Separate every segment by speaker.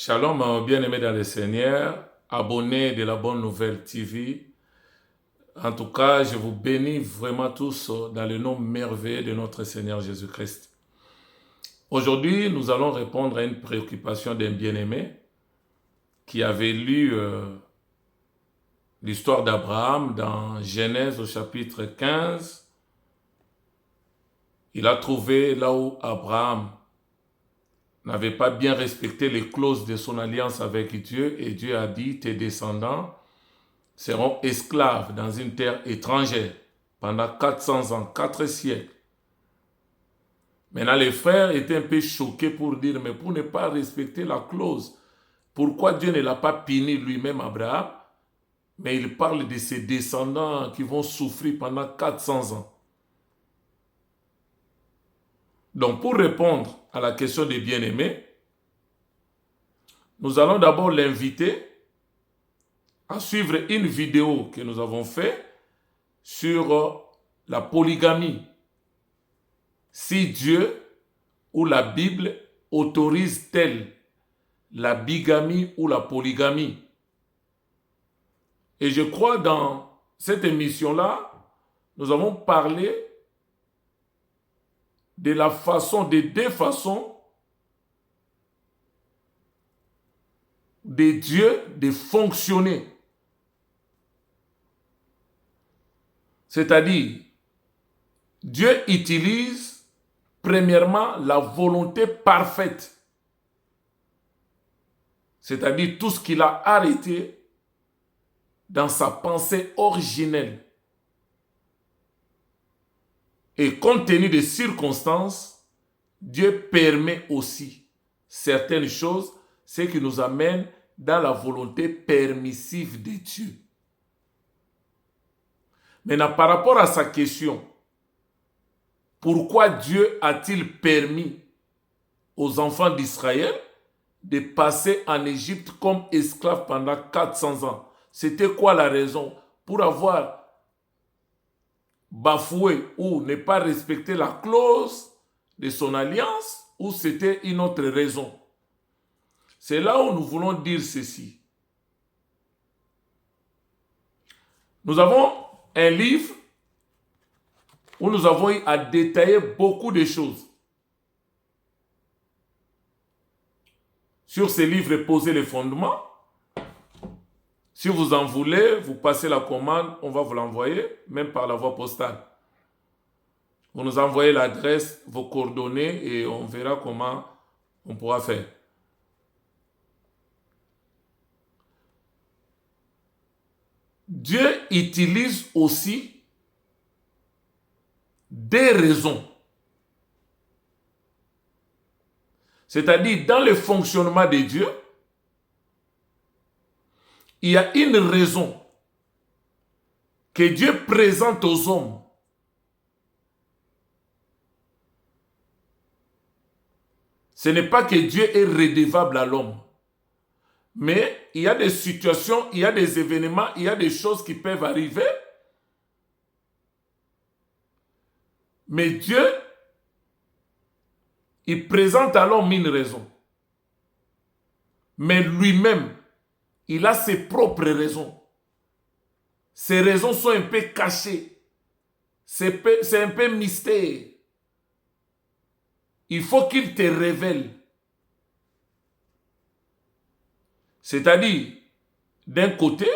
Speaker 1: Shalom, bien-aimés dans le Seigneur, abonnés de la Bonne Nouvelle TV. En tout cas, je vous bénis vraiment tous dans le nom merveilleux de notre Seigneur Jésus-Christ. Aujourd'hui, nous allons répondre à une préoccupation d'un bien-aimé qui avait lu l'histoire d'Abraham dans Genèse au chapitre 15. Il a trouvé là où Abraham n'avait pas bien respecté les clauses de son alliance avec Dieu, et Dieu a dit, tes descendants seront esclaves dans une terre étrangère pendant 400 ans, 4 siècles. Maintenant, les frères étaient un peu choqués pour dire, mais pour ne pas respecter la clause, pourquoi Dieu ne l'a pas puni lui-même, Abraham, mais il parle de ses descendants qui vont souffrir pendant 400 ans. Donc, pour répondre à la question des bien-aimés, nous allons d'abord l'inviter à suivre une vidéo que nous avons faite sur la polygamie. Si Dieu ou la Bible autorise-t-elle la bigamie ou la polygamie? Et je crois dans cette émission-là, nous avons parlé de la façon, des deux façons de Dieu de fonctionner. C'est-à-dire, Dieu utilise premièrement la volonté parfaite. C'est-à-dire tout ce qu'il a arrêté dans sa pensée originelle. Et compte tenu des circonstances, Dieu permet aussi certaines choses, ce qui nous amène dans la volonté permissive de Dieu. Maintenant, par rapport à sa question, pourquoi Dieu a-t-il permis aux enfants d'Israël de passer en Égypte comme esclaves pendant 400 ans? C'était quoi la raison? Pour avoir bafoué ou ne pas respecter la clause de son alliance, ou c'était une autre raison? C'est là où nous voulons dire ceci. Nous avons un livre où nous avons eu à détailler beaucoup de choses. Sur ce livre, posez les fondements. Si vous en voulez, vous passez la commande, on va vous l'envoyer, même par la voie postale. Vous nous envoyez l'adresse, vos coordonnées, et on verra comment on pourra faire. Dieu utilise aussi des raisons. C'est-à-dire, dans le fonctionnement de Dieu, il y a une raison que Dieu présente aux hommes. Ce n'est pas que Dieu est redevable à l'homme. Mais il y a des situations, il y a des événements, il y a des choses qui peuvent arriver. Mais Dieu, il présente à l'homme une raison. Mais lui-même, il a ses propres raisons. Ces raisons sont un peu cachées. C'est un peu mystère. Il faut qu'il te révèle. C'est-à-dire, d'un côté,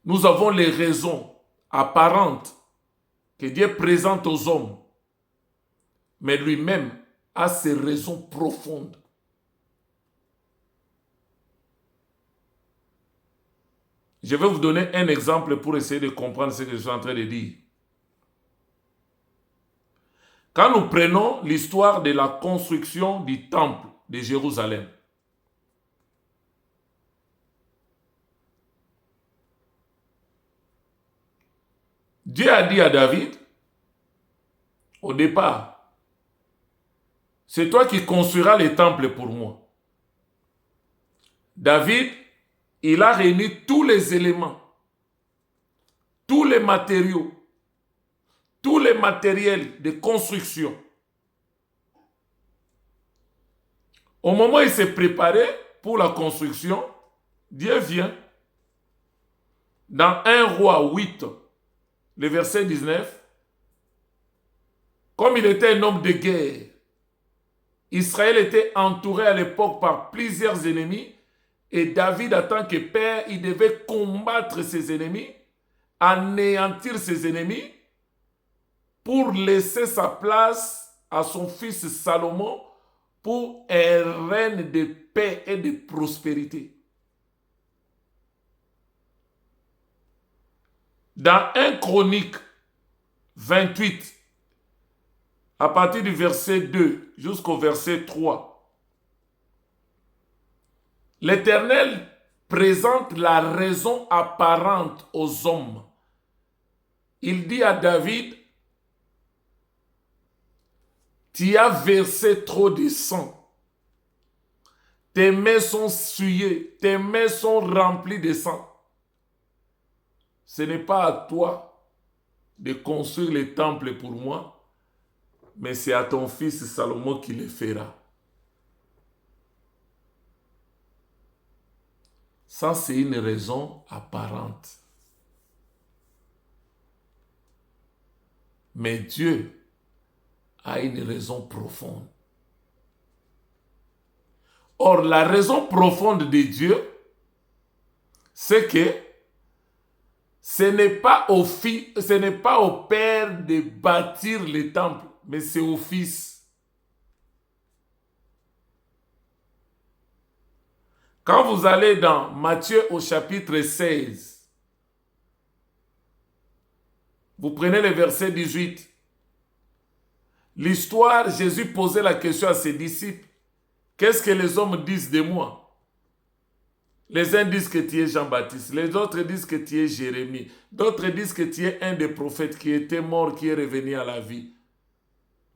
Speaker 1: nous avons les raisons apparentes que Dieu présente aux hommes. Mais lui-même a ses raisons profondes. Je vais vous donner un exemple pour essayer de comprendre ce que je suis en train de dire. Quand nous prenons l'histoire de la construction du temple de Jérusalem, Dieu a dit à David, au départ, c'est toi qui construiras le temple pour moi. David, il a réuni tous les éléments, tous les matériaux, tous les matériels de construction Au moment où il s'est préparé pour la construction, Dieu vient. Dans 1 Roi 8, le verset 19, comme il était un homme de guerre, Israël était entouré à l'époque par plusieurs ennemis et David, en tant que père, il devait combattre ses ennemis, anéantir ses ennemis pour laisser sa place à son fils Salomon pour un règne de paix et de prospérité. Dans 1 Chronique 28, à partir du verset 2 jusqu'au verset 3, l'Éternel présente la raison apparente aux hommes. Il dit à David, tu as versé trop de sang. Tes mains sont souillées, tes mains sont remplies de sang. Ce n'est pas à toi de construire le temple pour moi, mais c'est à ton fils Salomon qui le fera. Ça, c'est une raison apparente. Mais Dieu a une raison profonde. Or, la raison profonde de Dieu, c'est que ce n'est pas au Père de bâtir le temple, mais c'est au Fils. Quand vous allez dans Matthieu au chapitre 16, vous prenez le verset 18. L'histoire, Jésus posait la question à ses disciples. Qu'est-ce que les hommes disent de moi? Les uns disent que tu es Jean-Baptiste, les autres disent que tu es Jérémie, d'autres disent que tu es un des prophètes qui était mort, qui est revenu à la vie.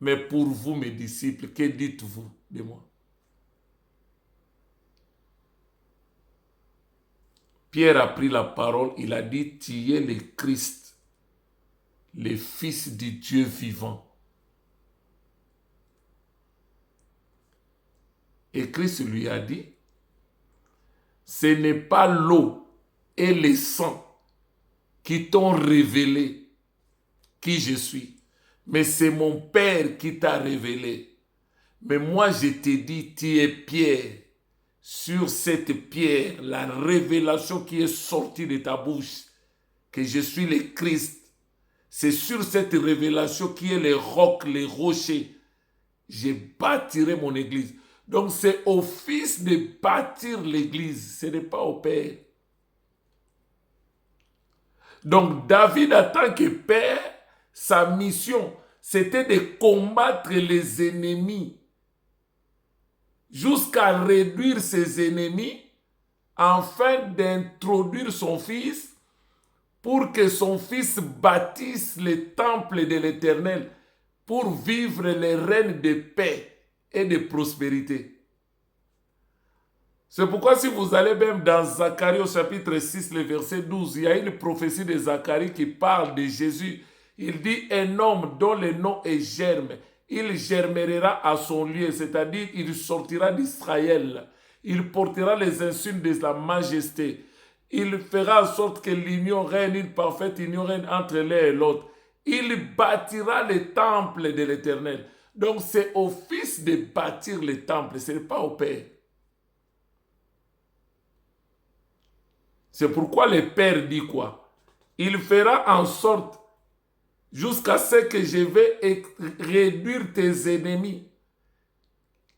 Speaker 1: Mais pour vous, mes disciples, que dites-vous de moi? Pierre a pris la parole, il a dit, tu es le Christ, le Fils du Dieu vivant. Et Christ lui a dit, ce n'est pas l'eau et le sang qui t'ont révélé qui je suis, mais c'est mon Père qui t'a révélé. Mais moi je t'ai dit, tu es Pierre. Sur cette pierre, la révélation qui est sortie de ta bouche, que je suis le Christ, c'est sur cette révélation qui est le roc, les rochers, je bâtirai mon église. Donc c'est au Fils de bâtir l'église, ce n'est pas au Père. Donc David, en tant que père, sa mission, c'était de combattre les ennemis jusqu'à réduire ses ennemis afin d'introduire son fils pour que son fils bâtisse le temple de l'Éternel pour vivre le règne de paix et de prospérité. C'est pourquoi si vous allez même dans Zacharie au chapitre 6, le verset 12, il y a une prophétie de Zacharie qui parle de Jésus. Il dit un homme dont le nom est Germe. Il germera à son lieu, c'est-à-dire il sortira d'Israël. Il portera les insignes de la majesté. Il fera en sorte que l'union règne, une parfaite union règne entre l'un et l'autre. Il bâtira le temple de l'Éternel. Donc c'est au Fils de bâtir le temple, ce n'est pas au Père. C'est pourquoi le Père dit quoi? Il fera en sorte jusqu'à ce que je vais réduire tes ennemis,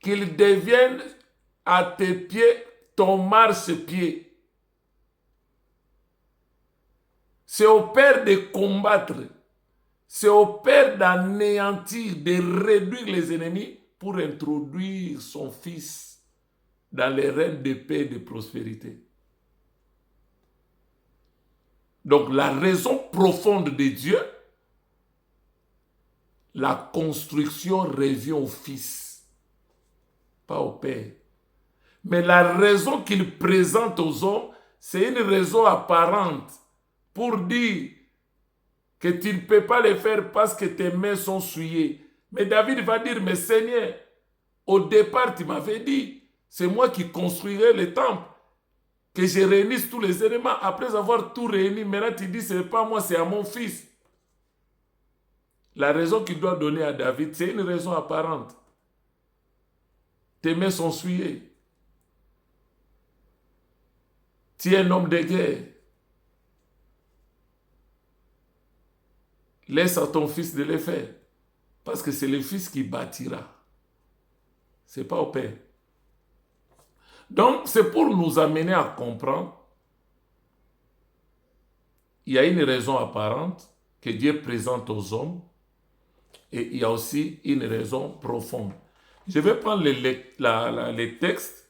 Speaker 1: qu'ils deviennent à tes pieds ton marchepied. C'est au Père de combattre, c'est au Père d'anéantir, de réduire les ennemis pour introduire son Fils dans les règnes de paix et de prospérité. Donc la raison profonde de Dieu, la construction revient au Fils, pas au Père. Mais la raison qu'il présente aux hommes, c'est une raison apparente pour dire que tu ne peux pas le faire parce que tes mains sont souillées. Mais David va dire, mais Seigneur, Au départ, tu m'avais dit, c'est moi qui construirai le temple, que je réunisse tous les éléments. Après avoir tout réuni, maintenant tu dis, ce n'est pas moi, c'est à mon fils. La raison qu'il doit donner à David, c'est une raison apparente. Tes mains sont souillées. Tu es un homme de guerre. Laisse à ton fils de le faire. Parce que c'est le fils qui bâtira. Ce n'est pas au père. Donc, c'est pour nous amener à comprendre. Il y a une raison apparente que Dieu présente aux hommes. Et il y a aussi une raison profonde. Je vais prendre les textes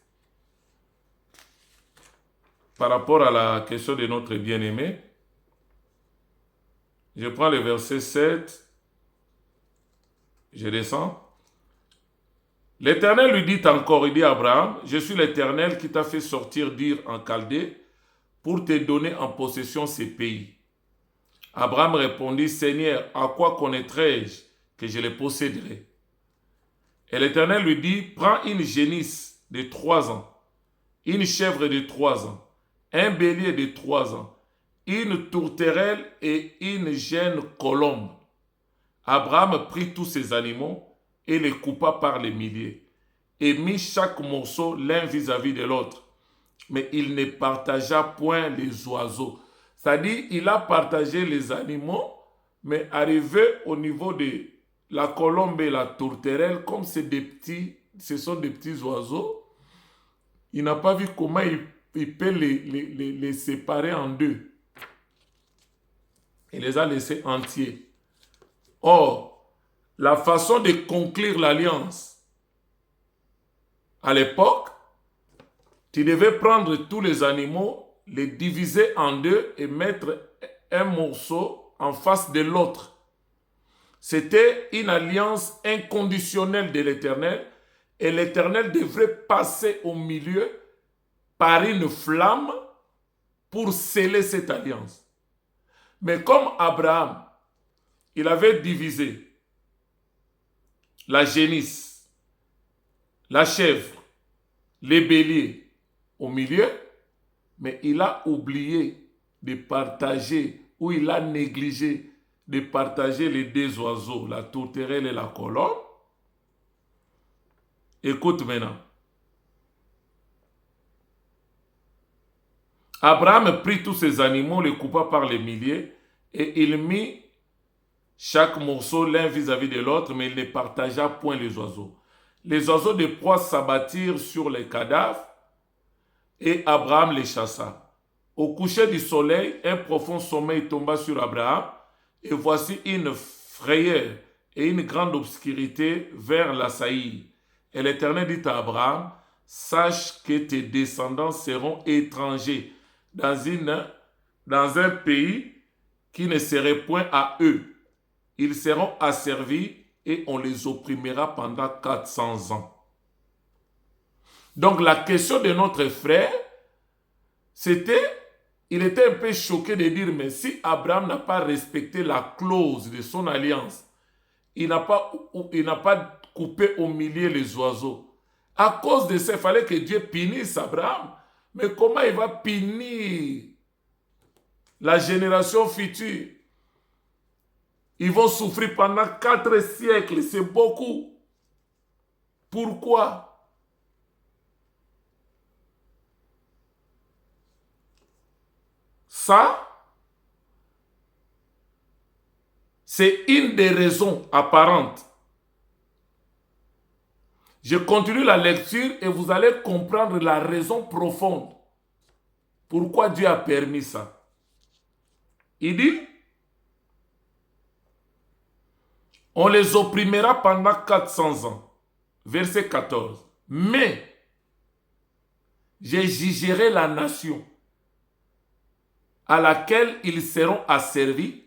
Speaker 1: par rapport à la question de notre bien-aimé. Je prends le verset 7. Je descends. L'Éternel lui dit encore, il dit à Abraham, je suis l'Éternel qui t'a fait sortir d'Ur en Chaldée pour te donner en possession ces pays. Abraham répondit, Seigneur, à quoi connaîtrai-je que je les posséderai? Et l'Éternel lui dit, prends une génisse de 3 ans, une chèvre de 3 ans, un bélier de 3 ans, une tourterelle et une jeune colombe. Abraham prit tous ces animaux et les coupa par les milliers, et mit chaque morceau l'un vis-à-vis de l'autre. Mais il ne partagea point les oiseaux. C'est-à-dire, il a partagé les animaux, mais arrivé au niveau de la colombe et la tourterelle, comme ce sont des petits oiseaux, il n'a pas vu comment il peut les séparer en deux. Il les a laissés entiers. Or, la façon de conclure l'alliance, à l'époque, tu devais prendre tous les animaux, les diviser en deux et mettre un morceau en face de l'autre. C'était une alliance inconditionnelle de l'Éternel et l'Éternel devrait passer au milieu par une flamme pour sceller cette alliance. Mais comme Abraham, il avait divisé la génisse, la chèvre, les béliers au milieu, mais il a oublié de partager ou il a négligé de partager les 2 oiseaux, la tourterelle et la colombe. Écoute maintenant. Abraham prit tous ces animaux, les coupa par les milliers, et il mit chaque morceau l'un vis-à-vis de l'autre, mais il ne partagea point les oiseaux. Les oiseaux de proie s'abattirent sur les cadavres, et Abraham les chassa. Au coucher du soleil, un profond sommeil tomba sur Abraham, et voici une frayeur et une grande obscurité vers l'assaillir. Et l'Éternel dit à Abraham, sache que tes descendants seront étrangers dans un pays qui ne serait point à eux. Ils seront asservis et on les opprimera pendant 400 ans. Donc la question de notre frère, il était un peu choqué de dire, mais si Abraham n'a pas respecté la clause de son alliance, il n'a pas coupé au milieu les oiseaux. À cause de ça, il fallait que Dieu punisse Abraham. Mais comment il va punir la génération future? Ils vont souffrir pendant 4 siècles, c'est beaucoup. Pourquoi? Ça, c'est une des raisons apparentes. Je continue la lecture et vous allez comprendre la raison profonde. Pourquoi Dieu a permis ça? Il dit, on les opprimera pendant 400 ans. Verset 14. Mais je jugerai la nation à laquelle ils seront asservis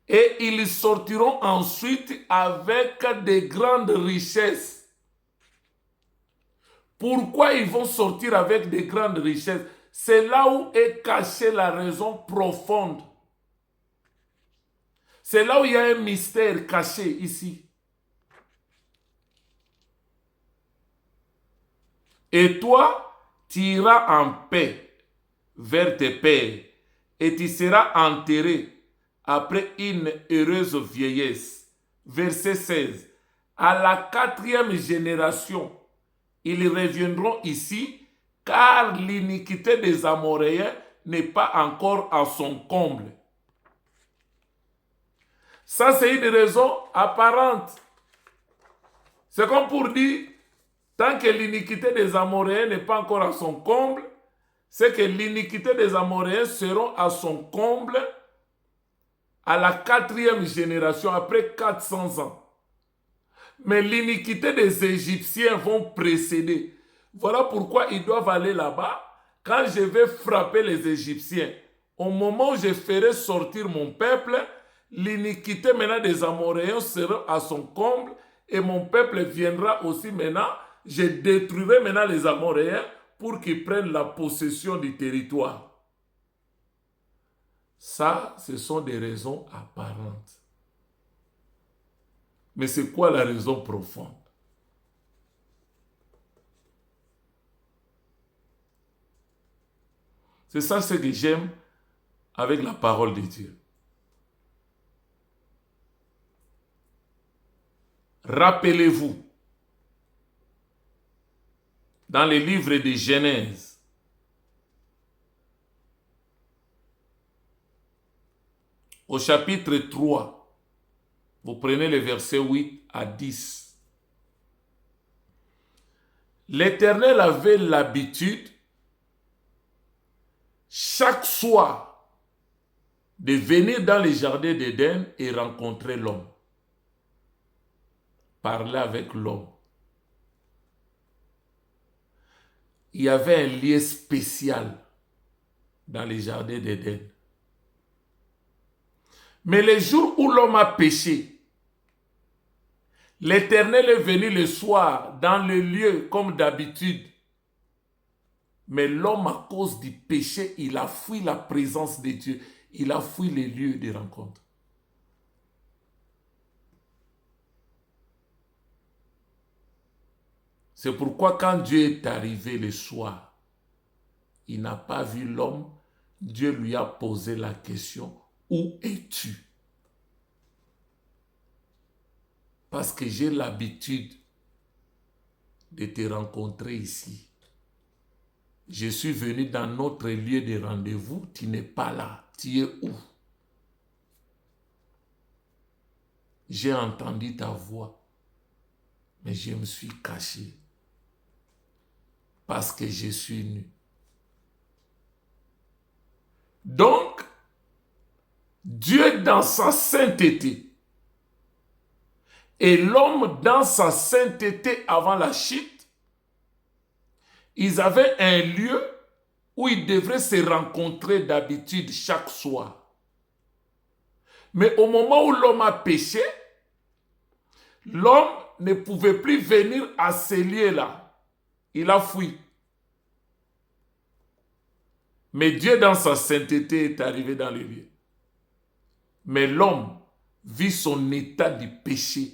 Speaker 1: et ils sortiront ensuite avec de grandes richesses. Pourquoi ils vont sortir avec de grandes richesses? C'est là où est cachée la raison profonde. C'est là où il y a un mystère caché ici. Et toi, tu iras en paix vers tes pères et tu seras enterré après une heureuse vieillesse. Verset 16. À la 4e génération, ils reviendront ici, car l'iniquité des Amoréens n'est pas encore à son comble. Ça, c'est une raison apparente. C'est comme pour dire, tant que l'iniquité des Amoréens n'est pas encore à son comble, c'est que l'iniquité des Amoréens seront à son comble à la 4e génération, après 400 ans. Mais l'iniquité des Égyptiens vont précéder. Voilà pourquoi ils doivent aller là-bas. Quand je vais frapper les Égyptiens, au moment où je ferai sortir mon peuple, l'iniquité maintenant des Amoréens sera à son comble et mon peuple viendra aussi maintenant. Je détruirai maintenant les Amoréens pour qu'ils prennent la possession du territoire. Ça, ce sont des raisons apparentes. Mais c'est quoi la raison profonde? C'est ça ce que j'aime avec la parole de Dieu. Rappelez-vous, dans les livres de Genèse, au chapitre 3, vous prenez les versets 8 à 10. L'Éternel avait l'habitude, chaque soir, de venir dans les jardins d'Éden et rencontrer l'homme. Parler avec l'homme. Il y avait un lieu spécial dans les jardins d'Éden. Mais les jours où l'homme a péché, l'Éternel est venu le soir dans le lieu comme d'habitude. Mais l'homme, à cause du péché, il a fui la présence de Dieu. Il a fui les lieux de rencontre. C'est pourquoi quand Dieu est arrivé le soir, il n'a pas vu l'homme. Dieu lui a posé la question, où es-tu? Parce que j'ai l'habitude de te rencontrer ici. Je suis venu dans notre lieu de rendez-vous, tu n'es pas là. Tu es où? J'ai entendu ta voix, mais je me suis caché parce que je suis nu. Donc, Dieu dans sa sainteté et l'homme dans sa sainteté avant la chute, ils avaient un lieu où ils devraient se rencontrer d'habitude chaque soir. Mais au moment où l'homme a péché, l'homme ne pouvait plus venir à ces lieux-là. Il a fui. Mais Dieu dans sa sainteté est arrivé dans le lieu. Mais l'homme vit son état de péché.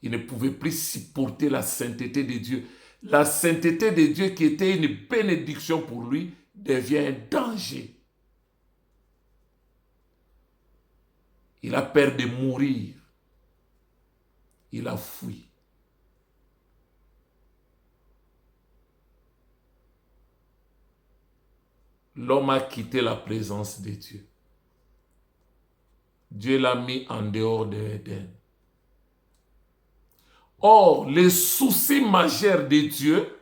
Speaker 1: Il ne pouvait plus supporter la sainteté de Dieu. La sainteté de Dieu qui était une bénédiction pour lui devient un danger. Il a peur de mourir. Il a fui. L'homme a quitté la présence de Dieu. Dieu l'a mis en dehors de l'Éden. Or, le souci majeur de Dieu,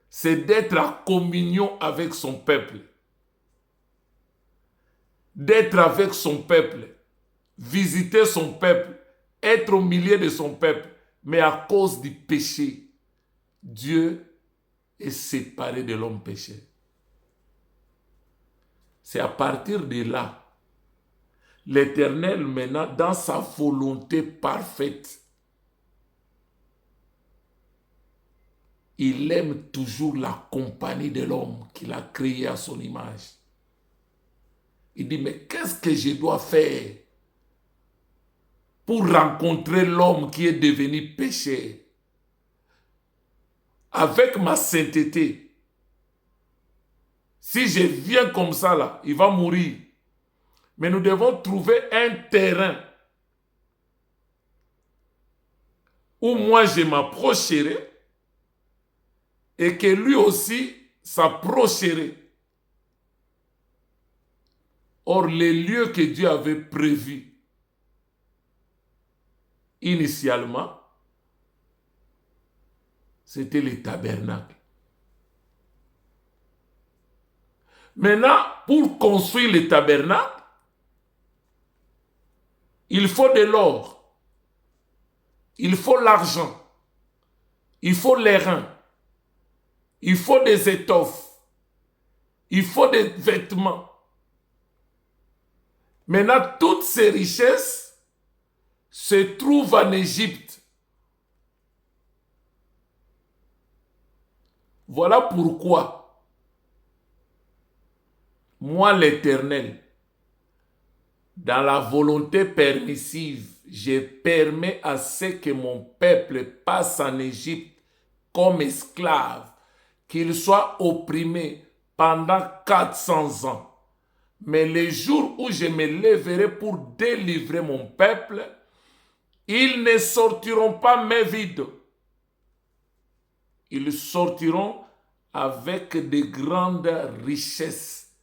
Speaker 1: c'est d'être en communion avec son peuple. D'être avec son peuple. Visiter son peuple. Être au milieu de son peuple. Mais à cause du péché, Dieu est séparé de l'homme pécheur. C'est à partir de là, l'Éternel maintenant, dans sa volonté parfaite, il aime toujours la compagnie de l'homme qu'il a créé à son image. Il dit, mais qu'est-ce que je dois faire pour rencontrer l'homme qui est devenu pécheur? avec ma sainteté. Si je viens comme ça, là, il va mourir. Mais nous devons trouver un terrain où moi je m'approcherai et que lui aussi s'approcherait. Or, les lieux que Dieu avait prévus initialement, c'était les tabernacles. Maintenant, pour construire les tabernacles, il faut de l'or, il faut l'argent, il faut les reins, il faut des étoffes, il faut des vêtements. Maintenant, toutes ces richesses se trouvent en Égypte. Voilà pourquoi, moi l'Éternel, dans la volonté permissive, je permets à ce que mon peuple passe en Égypte comme esclave, qu'il soit opprimé pendant 400 ans. Mais le jour où je me lèverai pour délivrer mon peuple, ils ne sortiront pas main vide. Ils sortiront avec de grandes richesses.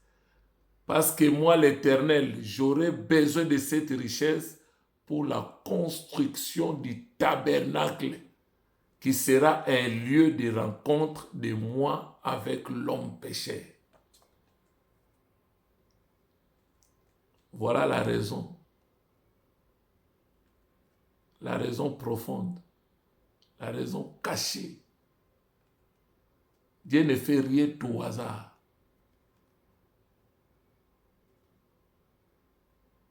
Speaker 1: Parce que moi, l'Éternel, j'aurai besoin de cette richesse pour la construction du tabernacle, qui sera un lieu de rencontre de moi avec l'homme pécheur. Voilà la raison profonde, la raison cachée. Dieu ne fait rien tout au hasard.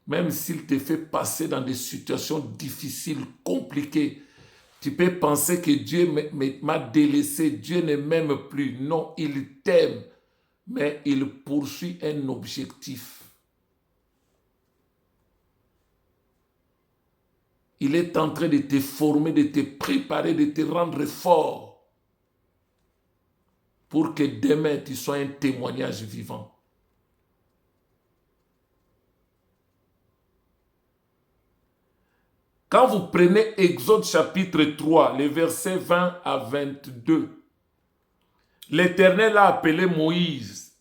Speaker 1: Même s'il te fait passer dans des situations difficiles, compliquées, tu peux penser que Dieu m'a délaissé, Dieu ne m'aime plus. Non, il t'aime, mais il poursuit un objectif. Il est en train de te former, de te préparer, de te rendre fort pour que demain tu sois un témoignage vivant. Quand vous prenez Exode chapitre 3, les versets 20 à 22, l'Éternel a appelé Moïse.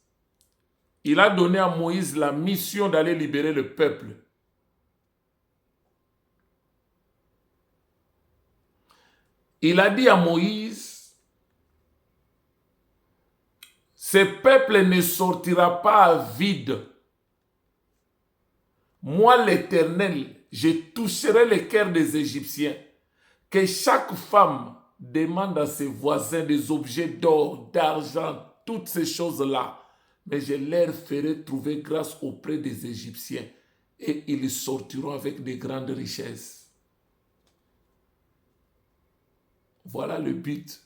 Speaker 1: Il a donné à Moïse la mission d'aller libérer le peuple. Il a dit à Moïse, ce peuple ne sortira pas vide. Moi, l'Éternel, je toucherai le cœur des Égyptiens. Que chaque femme demande à ses voisins des objets d'or, d'argent, toutes ces choses-là. Mais je leur ferai trouver grâce auprès des Égyptiens. Et ils sortiront avec de grandes richesses. Voilà le but.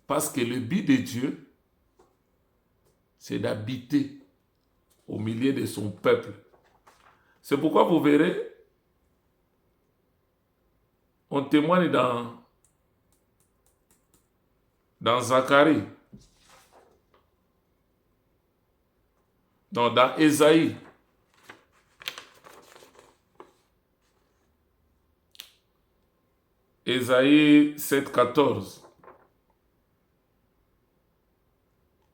Speaker 1: Parce que le but de Dieu, c'est d'habiter au milieu de son peuple. C'est pourquoi vous verrez, on témoigne dans Zacharie, dans Ésaïe. Ésaïe 7,14.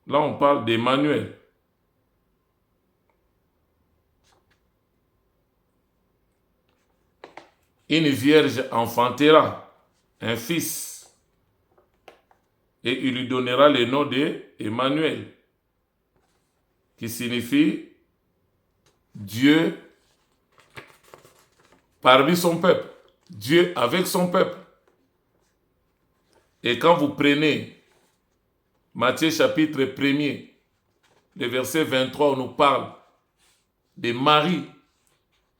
Speaker 1: Là, on parle d'Emmanuel. Une vierge enfantera un fils et il lui donnera le nom d'Emmanuel, qui signifie Dieu parmi son peuple, Dieu avec son peuple. Et quand vous prenez Matthieu chapitre 1er, le verset 23, on nous parle de Marie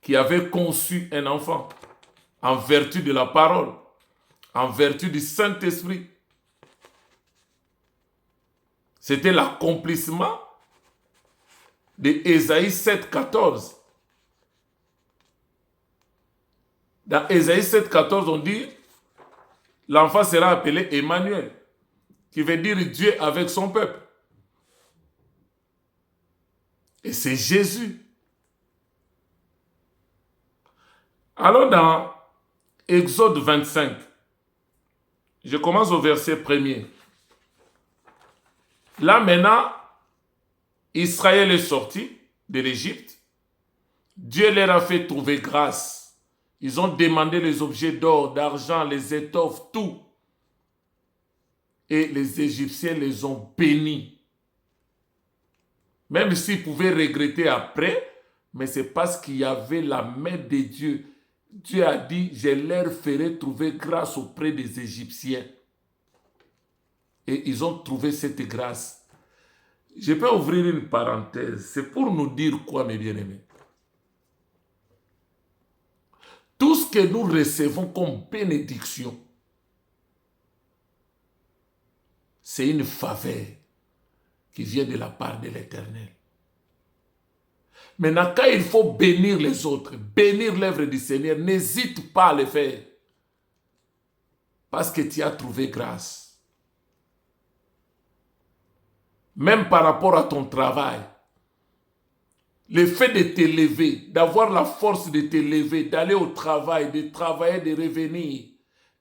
Speaker 1: qui avait conçu un enfant en vertu de la parole, en vertu du Saint-Esprit. C'était l'accomplissement de Ésaïe 7,14. Dans Ésaïe 7,14, on dit l'enfant sera appelé Emmanuel, qui veut dire Dieu avec son peuple. Et c'est Jésus. Alors dans Exode 25, je commence au verset 1er. Là maintenant, Israël est sorti de l'Égypte. Dieu leur a fait trouver grâce. Ils ont demandé les objets d'or, d'argent, les étoffes, tout. Et les Égyptiens les ont bénis. Même s'ils pouvaient regretter après, mais c'est parce qu'il y avait la main de Dieu. Dieu a dit, je leur ferai trouver grâce auprès des Égyptiens. Et ils ont trouvé cette grâce. Je peux ouvrir une parenthèse. C'est pour nous dire quoi, mes bien-aimés? Tout ce que nous recevons comme bénédiction, c'est une faveur qui vient de la part de l'Éternel. Maintenant, quand il faut bénir les autres, bénir l'œuvre du Seigneur, n'hésite pas à le faire. Parce que tu as trouvé grâce. Même par rapport à ton travail, le fait de te lever, d'avoir la force de te lever, d'aller au travail, de travailler, de revenir,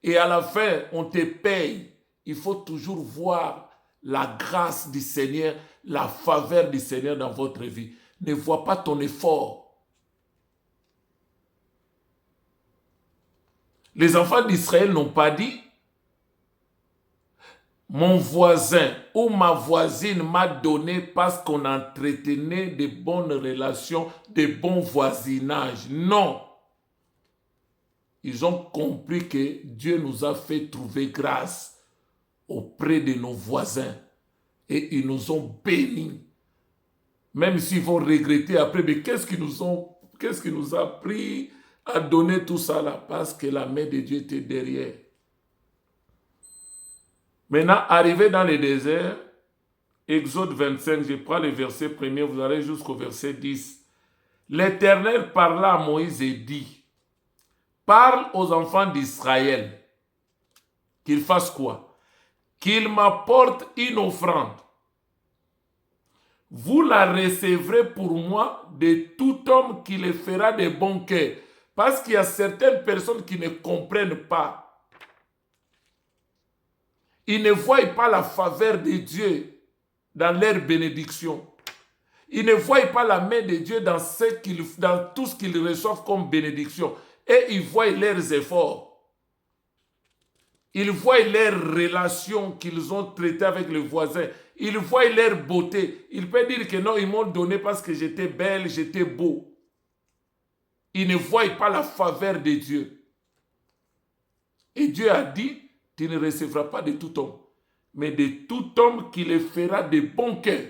Speaker 1: et à la fin, on te paye, il faut toujours voir la grâce du Seigneur, la faveur du Seigneur dans votre vie. Ne vois pas ton effort. Les enfants d'Israël n'ont pas dit mon voisin ou ma voisine m'a donné parce qu'on entretenait de bonnes relations, de bons voisinages. Non. Ils ont compris que Dieu nous a fait trouver grâce auprès de nos voisins. Et ils nous ont bénis. Même s'ils vont regretter après, mais qu'est-ce qui nous a pris à donner tout ça là? Parce que la main de Dieu était derrière. Maintenant, arrivé dans le désert, Exode 25, je prends le verset 1er, vous allez jusqu'au verset 10. L'Éternel parla à Moïse et dit, parle aux enfants d'Israël, qu'ils fassent quoi? Qu'ils m'apportent une offrande. Vous la recevrez pour moi de tout homme qui le fera de bon cœur. Parce qu'il y a certaines personnes qui ne comprennent pas. Ils ne voient pas la faveur de Dieu dans leur bénédiction. Ils ne voient pas la main de Dieu dans tout ce qu'ils reçoivent comme bénédiction. Et ils voient leurs efforts. Ils voient leurs relations qu'ils ont traitées avec les voisins. Ils voient leur beauté. Ils peuvent dire que non, ils m'ont donné parce que j'étais belle, j'étais beau. Ils ne voient pas la faveur de Dieu. Et Dieu a dit, tu ne recevras pas de tout homme, mais de tout homme qui le fera de bon cœur.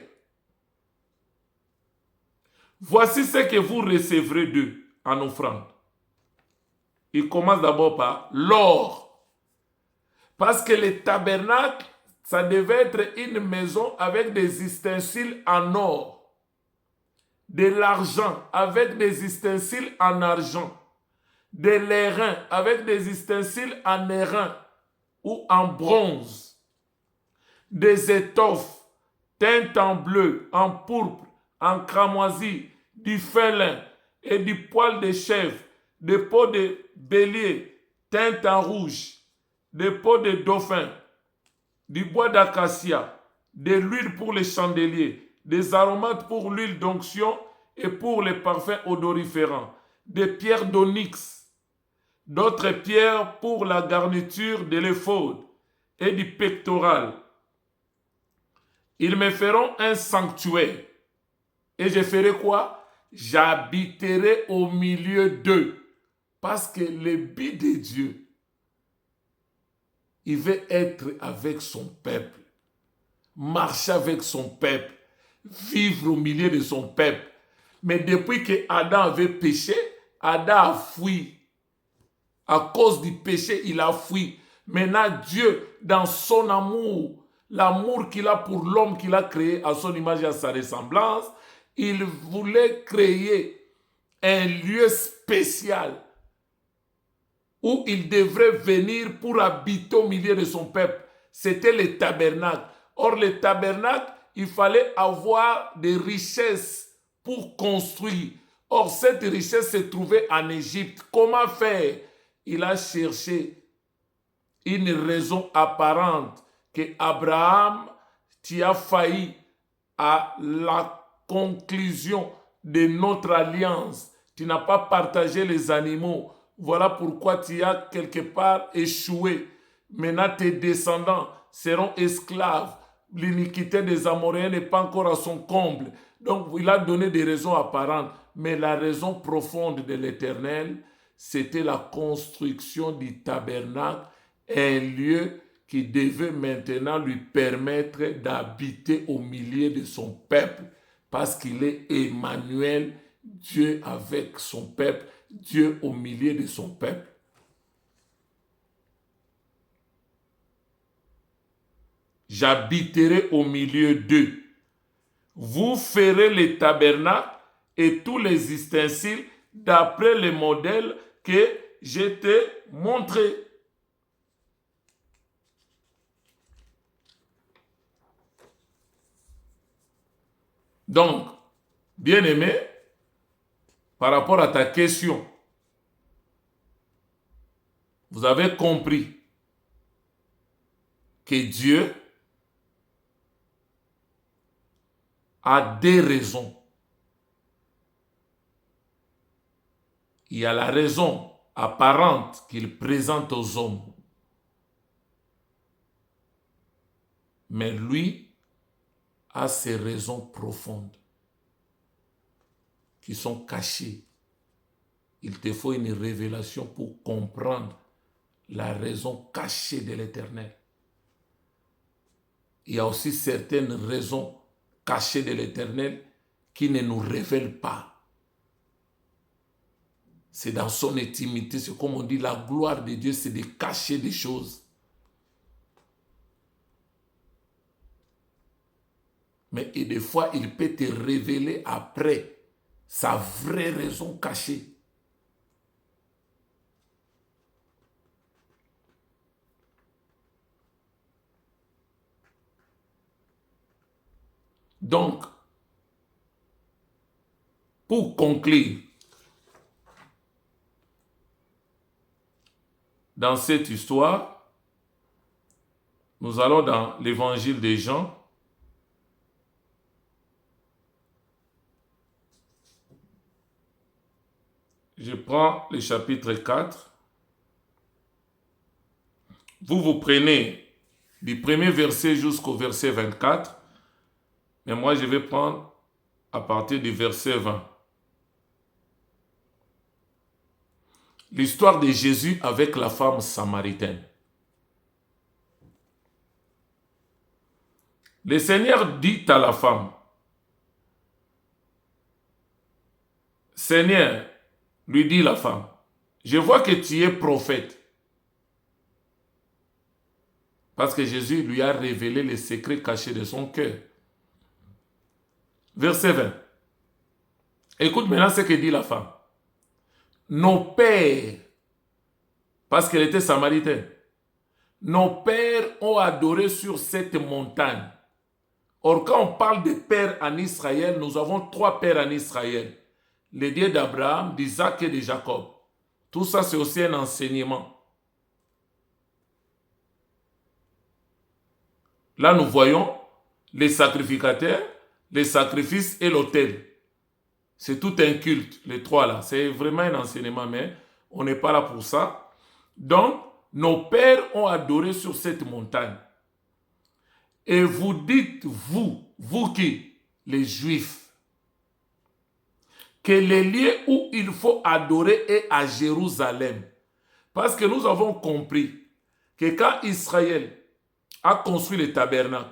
Speaker 1: Voici ce que vous recevrez d'eux en offrande. Il commence d'abord par l'or. Parce que le tabernacle, ça devait être une maison avec des ustensiles en or. De l'argent avec des ustensiles en argent. De l'airain avec des ustensiles en airain ou en bronze. Des étoffes teintes en bleu, en pourpre, en cramoisi, du fin lin et du poil de chèvre, des peaux de bélier teintes en rouge, des peaux de dauphin, du bois d'acacia, de l'huile pour les chandeliers, des aromates pour l'huile d'onction et pour les parfums odoriférants, des pierres d'onyx, d'autres pierres pour la garniture de l'éphod et du pectoral. Ils me feront un sanctuaire. Et je ferai quoi? J'habiterai au milieu d'eux. Parce que le but de Dieu, il veut être avec son peuple. Marcher avec son peuple. Vivre au milieu de son peuple. Mais depuis que Adam avait péché, Adam a fui. À cause du péché, il a fui. Maintenant, Dieu, dans son amour, l'amour qu'il a pour l'homme qu'il a créé à son image et à sa ressemblance, il voulait créer un lieu spécial où il devrait venir pour habiter au milieu de son peuple. C'était le tabernacle. Or, le tabernacle, il fallait avoir des richesses pour construire. Or, cette richesse se trouvait en Égypte. Comment faire? Il a cherché une raison apparente que Abraham, tu as failli à la conclusion de notre alliance. Tu n'as pas partagé les animaux. Voilà pourquoi tu as quelque part échoué. Maintenant, tes descendants seront esclaves. L'iniquité des Amoréens n'est pas encore à son comble. Donc, il a donné des raisons apparentes. Mais la raison profonde de l'Éternel, c'était la construction du tabernacle, un lieu qui devait maintenant lui permettre d'habiter au milieu de son peuple, parce qu'il est Emmanuel, Dieu avec son peuple, Dieu au milieu de son peuple. J'habiterai au milieu d'eux. Vous ferez les tabernacles et tous les ustensiles d'après le modèle que je t'ai montré. Donc, bien-aimé, par rapport à ta question, vous avez compris que Dieu a des raisons. Il y a la raison apparente qu'il présente aux hommes. Mais lui a ses raisons profondes qui sont cachées. Il te faut une révélation pour comprendre la raison cachée de l'Éternel. Il y a aussi certaines raisons cachées de l'Éternel qui ne nous révèlent pas. C'est dans son intimité, c'est comme on dit, la gloire de Dieu, c'est de cacher des choses. Mais et des fois, il peut te révéler après sa vraie raison cachée. Donc, pour conclure, dans cette histoire, nous allons dans l'évangile de Jean. Je prends le chapitre 4. Vous prenez du premier verset jusqu'au verset 24. Mais moi, je vais prendre à partir du verset 20. L'histoire de Jésus avec la femme samaritaine. Le Seigneur dit à la femme, Seigneur, lui dit la femme, je vois que tu es prophète. Parce que Jésus lui a révélé les secrets cachés de son cœur. Verset 20. Écoute maintenant ce que dit la femme. Nos pères, parce qu'elle était samaritaine, nos pères ont adoré sur cette montagne. Or, quand on parle de pères en Israël, nous avons 3 pères en Israël. Le Dieu d'Abraham, d'Isaac et de Jacob. Tout ça, c'est aussi un enseignement. Là, nous voyons les sacrificateurs, les sacrifices et l'autel. C'est tout un culte, les 3 là. C'est vraiment un enseignement, mais on n'est pas là pour ça. Donc, nos pères ont adoré sur cette montagne. Et vous dites, vous qui, les Juifs, que le lieu où il faut adorer est à Jérusalem. Parce que nous avons compris que quand Israël a construit le tabernacle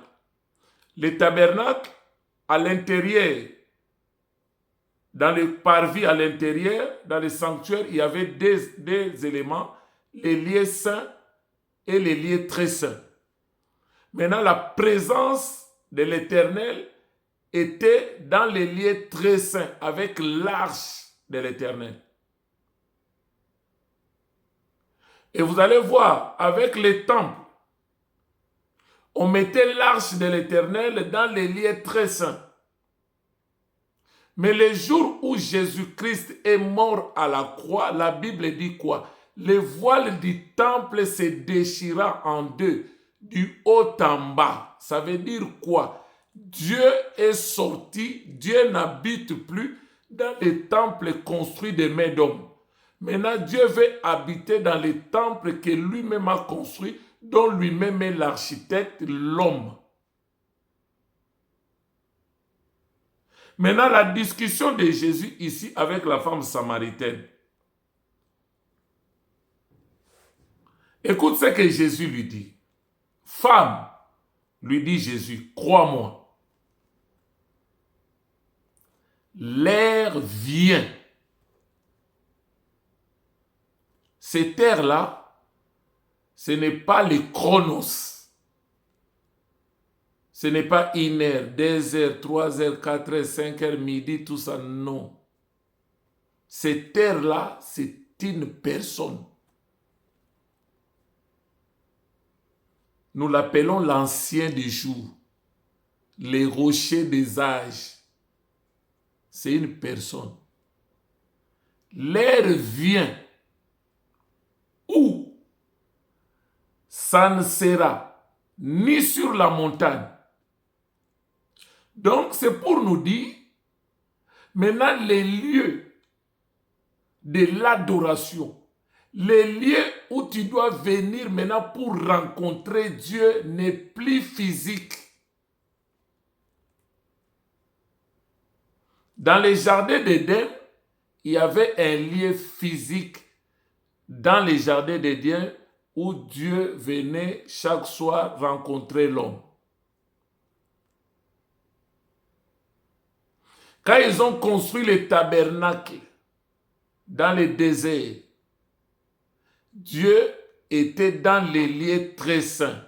Speaker 1: à l'intérieur, dans le parvis à l'intérieur, dans le sanctuaire, il y avait des éléments, les lieux saints et les lieux très saints. Maintenant, la présence de l'Éternel était dans les lieux très saints avec l'arche de l'Éternel. Et vous allez voir, avec les temples, on mettait l'arche de l'Éternel dans les lieux très saints. Mais le jour où Jésus-Christ est mort à la croix, la Bible dit quoi? Le voile du temple se déchira en deux, du haut en bas. Ça veut dire quoi? Dieu est sorti, Dieu n'habite plus dans les temples construits de mains d'hommes. Maintenant, Dieu veut habiter dans les temples que lui-même a construits, dont lui-même est l'architecte, l'homme. Maintenant, la discussion de Jésus ici avec la femme samaritaine. Écoute ce que Jésus lui dit. Femme, lui dit Jésus, crois-moi, l'heure vient. Cette heure-là, ce n'est pas le chronos. Ce n'est pas 1 heure, 2 heures, 3 heures, 4 heures, 5 heures, midi, tout ça, non. Cette heure-là, c'est une personne. Nous l'appelons l'ancien des jours, les rochers des âges. C'est une personne. L'heure vient où ça ne sera ni sur la montagne. Donc, c'est pour nous dire, maintenant, les lieux de l'adoration, les lieux où tu dois venir maintenant pour rencontrer Dieu n'est plus physique. Dans les jardins d'Éden, il y avait un lieu physique dans les jardins d'Éden où Dieu venait chaque soir rencontrer l'homme. Quand ils ont construit le tabernacle dans le désert, Dieu était dans les lieux très saints.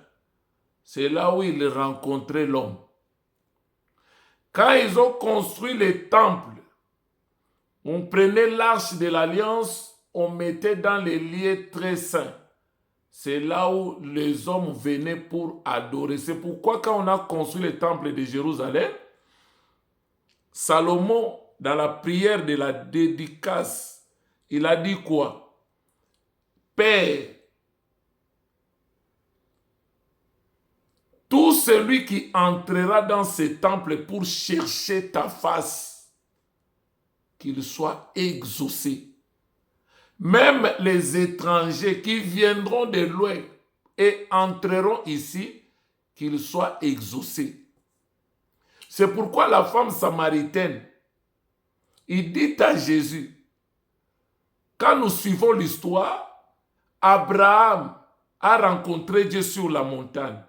Speaker 1: C'est là où il rencontrait l'homme. Quand ils ont construit les temples, on prenait l'arche de l'alliance, on mettait dans les lieux très saints. C'est là où les hommes venaient pour adorer. C'est pourquoi quand on a construit le temple de Jérusalem, Salomon, dans la prière de la dédicace, il a dit quoi? Père, tout celui qui entrera dans ce temple pour chercher ta face, qu'il soit exaucé. Même les étrangers qui viendront de loin et entreront ici, qu'ils soient exaucés. C'est pourquoi la femme samaritaine, il dit à Jésus, quand nous suivons l'histoire, Abraham a rencontré Dieu sur la montagne.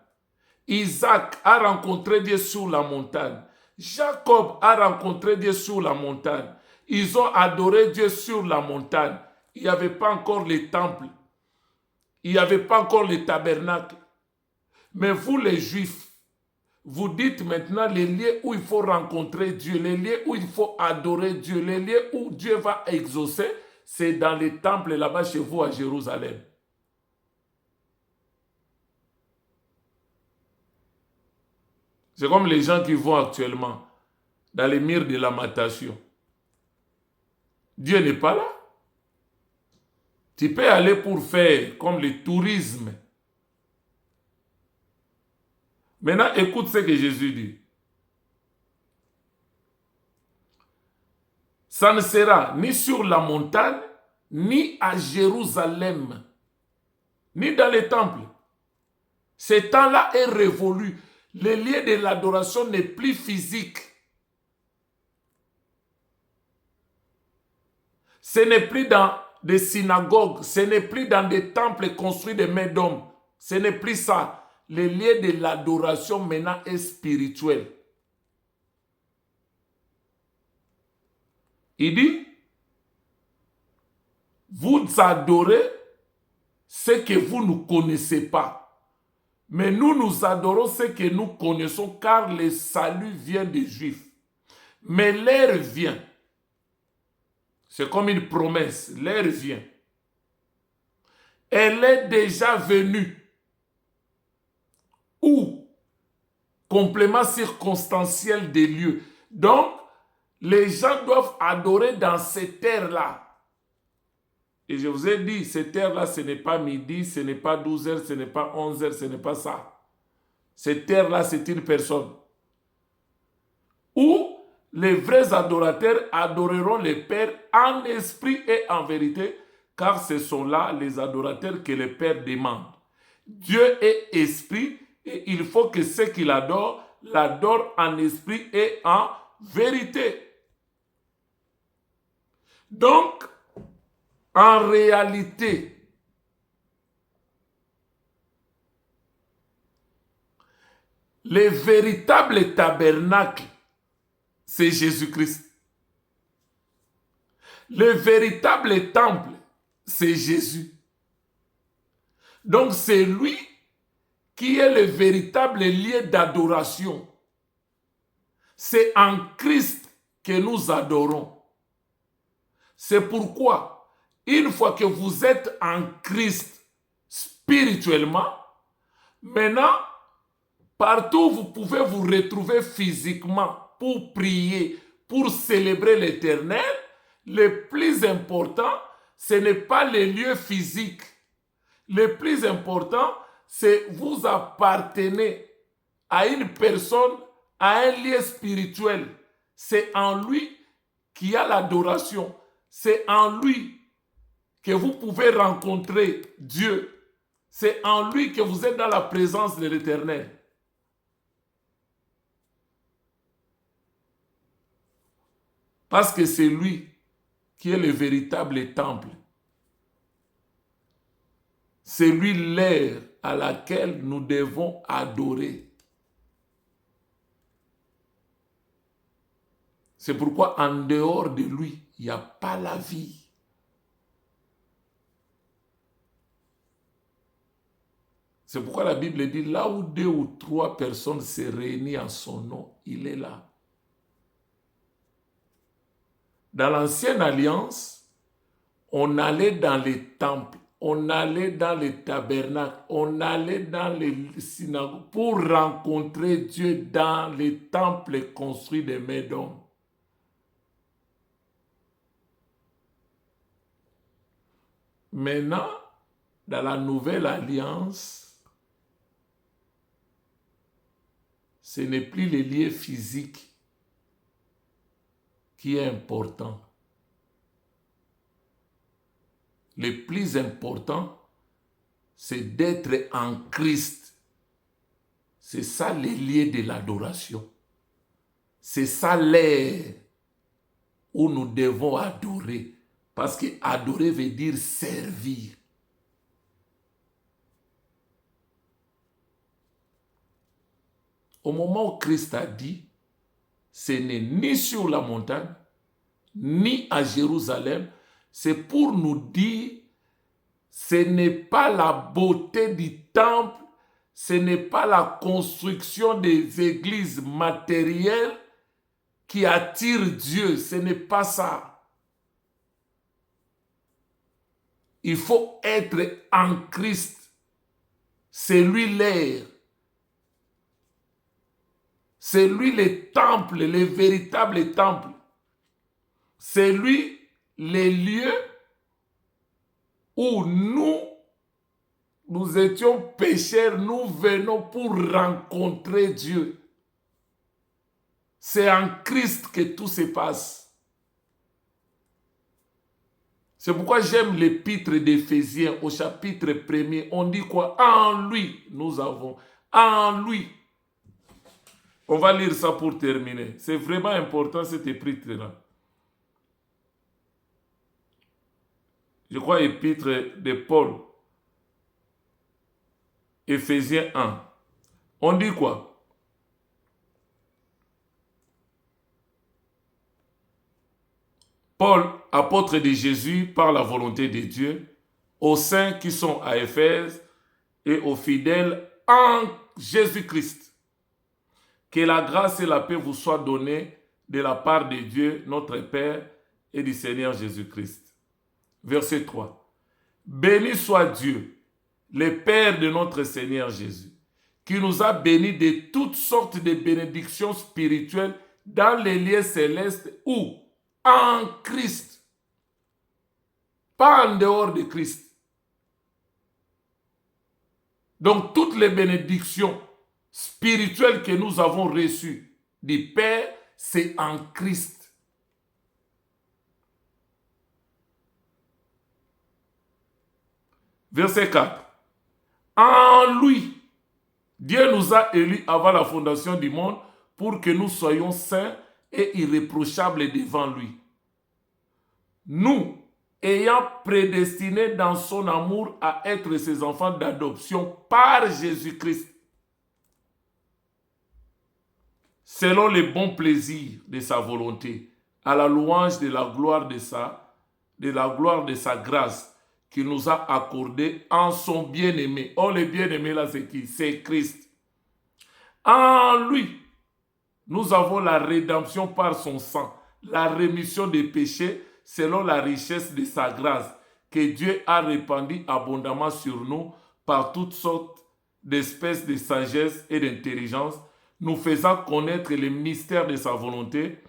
Speaker 1: Isaac a rencontré Dieu sur la montagne. Jacob a rencontré Dieu sur la montagne. Ils ont adoré Dieu sur la montagne. Il n'y avait pas encore les temples. Il n'y avait pas encore les tabernacles. Mais vous les Juifs, vous dites maintenant les lieux où il faut rencontrer Dieu, les lieux où il faut adorer Dieu, les lieux où Dieu va exaucer, c'est dans les temples là-bas chez vous à Jérusalem. C'est comme les gens qui vont actuellement dans les murs de lamentation. Dieu n'est pas là. Tu peux aller pour faire comme le tourisme. Maintenant, écoute ce que Jésus dit. Ça ne sera ni sur la montagne, ni à Jérusalem, ni dans les temples. Ce temps-là est révolu. Le lieu de l'adoration n'est plus physique. Ce n'est plus dans des synagogues, ce n'est plus dans des temples construits de mains d'hommes. Ce n'est plus ça. Le lieu de l'adoration maintenant est spirituel. Il dit, vous adorez ce que vous ne connaissez pas. Mais nous adorons ce que nous connaissons, car le salut vient des Juifs. Mais l'heure vient. C'est comme une promesse. L'heure vient. Elle est déjà venue. Ou complément circonstanciel des lieux. Donc, les gens doivent adorer dans cette terre-là. Et je vous ai dit, cette terre-là, ce n'est pas midi, ce n'est pas 12 heures, ce n'est pas 11 heures, ce n'est pas ça. Cette terre-là, c'est une personne. Où les vrais adorateurs adoreront le Père en esprit et en vérité, car ce sont là les adorateurs que le Père demande. Dieu est esprit et il faut que ceux qui l'adorent, l'adorent en esprit et en vérité. Donc, en réalité, le véritable tabernacle, c'est Jésus-Christ. Le véritable temple, c'est Jésus. Donc, c'est lui qui est le véritable lieu d'adoration. C'est en Christ que nous adorons. C'est pourquoi, une fois que vous êtes en Christ spirituellement, maintenant, partout où vous pouvez vous retrouver physiquement pour prier, pour célébrer l'Éternel, le plus important, ce n'est pas les lieux physiques. Le plus important, c'est vous appartenez à une personne, à un lieu spirituel. C'est en lui qu'il y a l'adoration. C'est en lui que vous pouvez rencontrer Dieu. C'est en lui que vous êtes dans la présence de l'Éternel. Parce que c'est lui qui est le véritable temple. C'est lui l'ère à laquelle nous devons adorer. C'est pourquoi en dehors de lui, il n'y a pas la vie. C'est pourquoi la Bible dit, là où 2 ou 3 personnes se réunissent en son nom, il est là. Dans l'ancienne alliance, on allait dans les temples, on allait dans les tabernacles, on allait dans les synagogues pour rencontrer Dieu dans les temples construits de mains d'hommes. Maintenant, dans la nouvelle alliance, ce n'est plus les lieux physiques qui est important. Le plus important, c'est d'être en Christ. C'est ça les lieux de l'adoration. C'est ça l'ère où nous devons adorer. Parce que adorer veut dire servir. Au moment où Christ a dit, ce n'est ni sur la montagne, ni à Jérusalem, c'est pour nous dire, ce n'est pas la beauté du temple, ce n'est pas la construction des églises matérielles qui attire Dieu, ce n'est pas ça. Il faut être en Christ. C'est lui l'air. C'est lui le temple, le véritable temple. C'est lui les lieux où nous étions pécheurs, nous venons pour rencontrer Dieu. C'est en Christ que tout se passe. C'est pourquoi j'aime l'épître d'Éphésiens au chapitre 1er. On dit quoi? En lui, nous avons. En lui. On va lire ça pour terminer. C'est vraiment important cet épître-là. Je crois épître de Paul. Éphésiens 1. On dit quoi? Paul, apôtre de Jésus par la volonté de Dieu, aux saints qui sont à Éphèse et aux fidèles en Jésus-Christ. Que la grâce et la paix vous soient données de la part de Dieu, notre Père, et du Seigneur Jésus-Christ. Verset 3. Béni soit Dieu, le Père de notre Seigneur Jésus, qui nous a bénis de toutes sortes de bénédictions spirituelles dans les lieux célestes ou en Christ. Pas en dehors de Christ. Donc toutes les bénédictions spirituelles que nous avons reçues du Père, c'est en Christ. Verset 4. En lui, Dieu nous a élus avant la fondation du monde pour que nous soyons saints et irréprochables devant lui. Nous, ayant prédestinés dans son amour à être ses enfants d'adoption par Jésus-Christ, selon les bons plaisirs de sa volonté, à la louange de la gloire de sa grâce qu'il nous a accordée en son bien-aimé. Oh, le bien-aimé là, c'est qui? C'est Christ. En lui, nous avons la rédemption par son sang, la rémission des péchés selon la richesse de sa grâce que Dieu a répandue abondamment sur nous par toutes sortes d'espèces de sagesse et d'intelligence, nous faisant connaître les mystères de sa volonté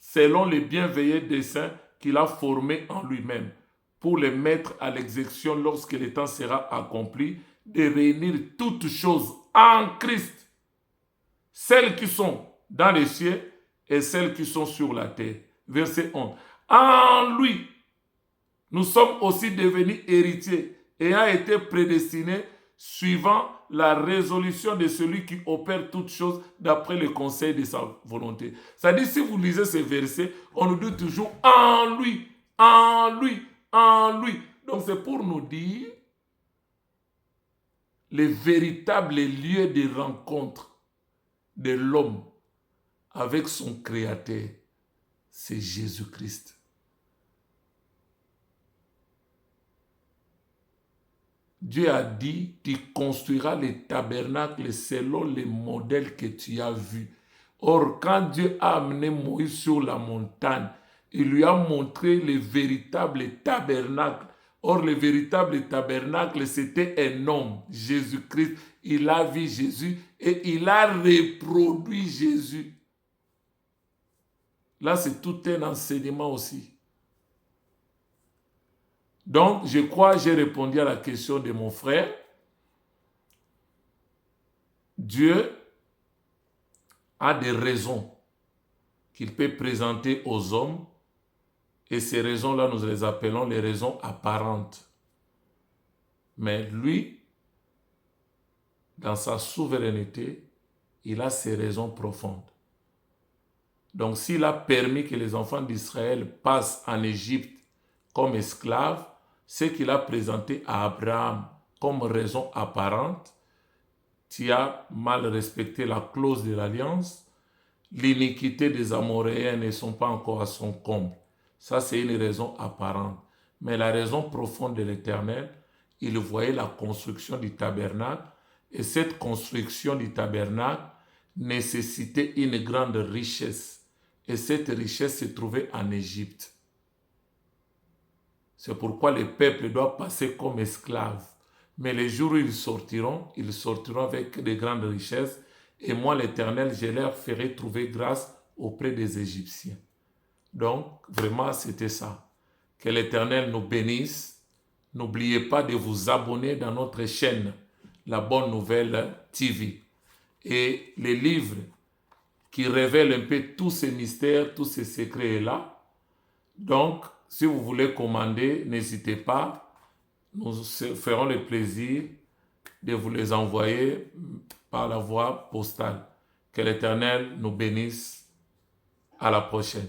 Speaker 1: selon les bienveillants desseins qu'il a formés en lui-même pour les mettre à l'exécution lorsque le temps sera accompli, de réunir toutes choses en Christ, celles qui sont dans les cieux et celles qui sont sur la terre. Verset 11. En lui, nous sommes aussi devenus héritiers, ayant été prédestinés suivant la résolution de celui qui opère toutes choses d'après le conseil de sa volonté. C'est-à-dire, si vous lisez ces versets, on nous dit toujours en lui, en lui, en lui. Donc c'est pour nous dire les véritables lieux de rencontre de l'homme avec son Créateur, c'est Jésus-Christ. Dieu a dit, tu construiras les tabernacles selon les modèles que tu as vus. Or, quand Dieu a amené Moïse sur la montagne, il lui a montré le véritable tabernacle. Or, le véritable tabernacle, c'était un homme, Jésus-Christ. Il a vu Jésus et il a reproduit Jésus. Là, c'est tout un enseignement aussi. Donc, je crois que j'ai répondu à la question de mon frère. Dieu a des raisons qu'il peut présenter aux hommes et ces raisons-là, nous les appelons les raisons apparentes. Mais lui, dans sa souveraineté, il a ses raisons profondes. Donc, s'il a permis que les enfants d'Israël passent en Égypte comme esclaves, ce qu'il a présenté à Abraham comme raison apparente, tu as mal respecté la clause de l'alliance, l'iniquité des Amoréens ne sont pas encore à son comble. Ça, c'est une raison apparente. Mais la raison profonde de l'Éternel, il voyait la construction du tabernacle, et cette construction du tabernacle nécessitait une grande richesse. Et cette richesse se trouvait en Égypte. C'est pourquoi les peuples doivent passer comme esclaves. Mais les jours où ils sortiront avec de grandes richesses. Et moi, l'Éternel, je leur ferai trouver grâce auprès des Égyptiens. Donc, vraiment, c'était ça. Que l'Éternel nous bénisse. N'oubliez pas de vous abonner dans notre chaîne, La Bonne Nouvelle TV. Et les livres qui révèlent un peu tous ces mystères, tous ces secrets-là. Donc, si vous voulez commander, n'hésitez pas. Nous ferons le plaisir de vous les envoyer par la voie postale. Que l'Éternel nous bénisse. À la prochaine.